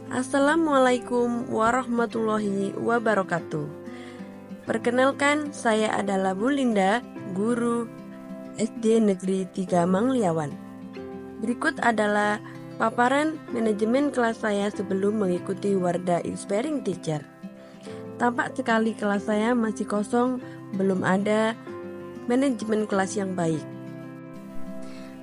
Assalamualaikum warahmatullahi wabarakatuh. Perkenalkan, saya adalah Bu Linda, guru SD Negeri 3 Mangliawan. Berikut adalah paparan manajemen kelas saya sebelum mengikuti Wardah Inspiring Teacher. Tampak sekali kelas saya masih kosong, belum ada manajemen kelas yang baik.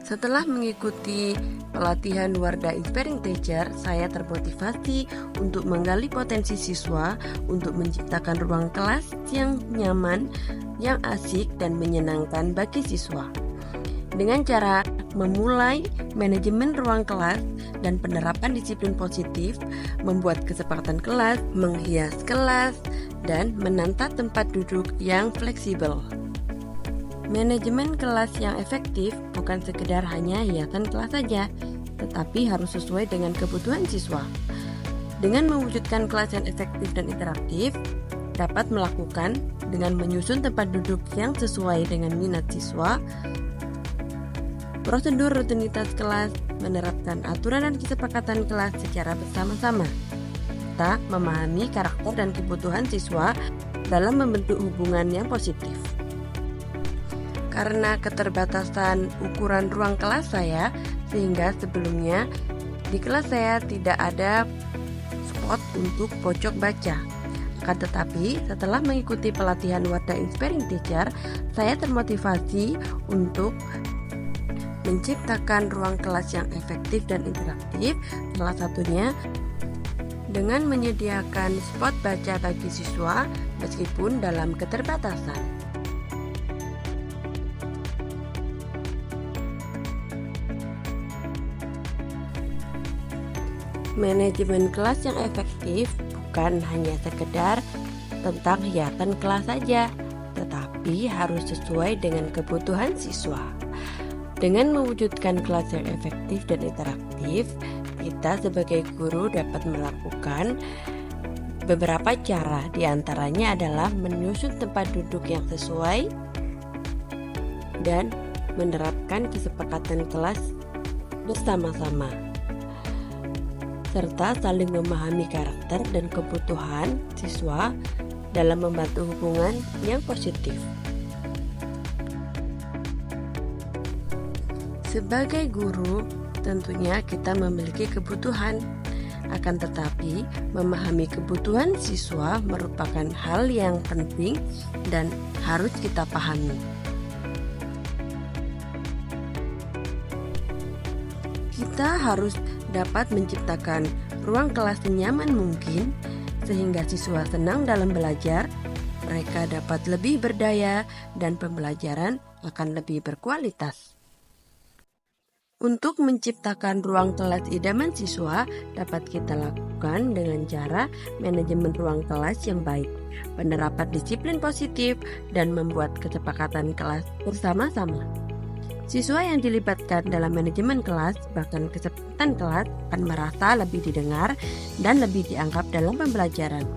Setelah mengikuti pelatihan Wardah Inspiring Teacher, saya termotivasi untuk menggali potensi siswa untuk menciptakan ruang kelas yang nyaman, yang asik dan menyenangkan bagi siswa. Dengan cara memulai manajemen ruang kelas dan penerapan disiplin positif, membuat kesepakatan kelas, menghias kelas, dan menata tempat duduk yang fleksibel. Manajemen kelas yang efektif bukan sekedar hanya hiasan kelas saja, tetapi harus sesuai dengan kebutuhan siswa. Dengan mewujudkan kelas yang efektif dan interaktif, dapat melakukan dengan menyusun tempat duduk yang sesuai dengan minat siswa, prosedur rutinitas kelas, menerapkan aturan dan kesepakatan kelas secara bersama-sama, serta memahami karakter dan kebutuhan siswa dalam membentuk hubungan yang positif. Karena keterbatasan ukuran ruang kelas saya, sehingga sebelumnya di kelas saya tidak ada spot untuk pojok baca. Akan tetapi, setelah mengikuti pelatihan Wardah Inspiring Teacher, saya termotivasi untuk menciptakan ruang kelas yang efektif dan interaktif, salah satunya dengan menyediakan spot baca bagi siswa meskipun dalam keterbatasan. Manajemen kelas yang efektif bukan hanya sekedar tentang hiasan kelas saja, tetapi harus sesuai dengan kebutuhan siswa. Dengan mewujudkan kelas yang efektif dan interaktif, kita sebagai guru dapat melakukan beberapa cara. Di antaranya adalah menyusun tempat duduk yang sesuai dan menerapkan kesepakatan kelas bersama-sama, serta saling memahami karakter dan kebutuhan siswa dalam membantu hubungan yang positif. Sebagai guru, tentunya kita memiliki kebutuhan. Akan tetapi, memahami kebutuhan siswa merupakan hal yang penting dan harus kita pahami. Kita harus dapat menciptakan ruang kelas senyaman mungkin sehingga siswa senang dalam belajar, mereka dapat lebih berdaya dan pembelajaran akan lebih berkualitas. Untuk menciptakan ruang kelas idaman siswa dapat kita lakukan dengan cara manajemen ruang kelas yang baik, penerapan disiplin positif, dan membuat kesepakatan kelas bersama-sama. Siswa yang dilibatkan dalam manajemen kelas, bahkan kesepakatan kelas, akan merasa lebih didengar dan lebih dianggap dalam pembelajaran.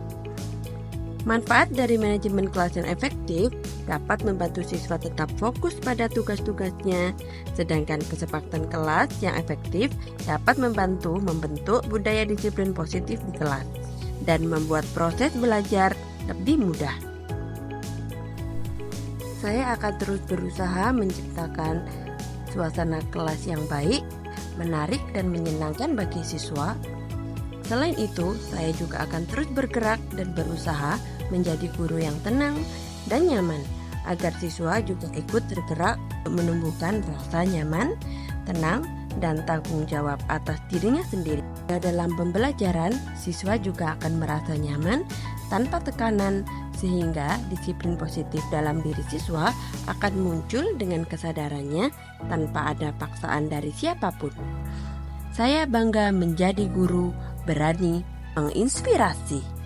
Manfaat dari manajemen kelas yang efektif dapat membantu siswa tetap fokus pada tugas-tugasnya, sedangkan kesepakatan kelas yang efektif dapat membantu membentuk budaya disiplin positif di kelas dan membuat proses belajar lebih mudah. Saya akan terus berusaha menciptakan suasana kelas yang baik, menarik dan menyenangkan bagi siswa. Selain itu, saya juga akan terus bergerak dan berusaha menjadi guru yang tenang dan nyaman, agar siswa juga ikut tergerak untuk menumbuhkan rasa nyaman, tenang, dan tanggung jawab atas dirinya sendiri. Dalam pembelajaran, siswa juga akan merasa nyaman tanpa tekanan, sehingga disiplin positif dalam diri siswa akan muncul dengan kesadarannya tanpa ada paksaan dari siapapun. Saya bangga menjadi guru berani menginspirasi.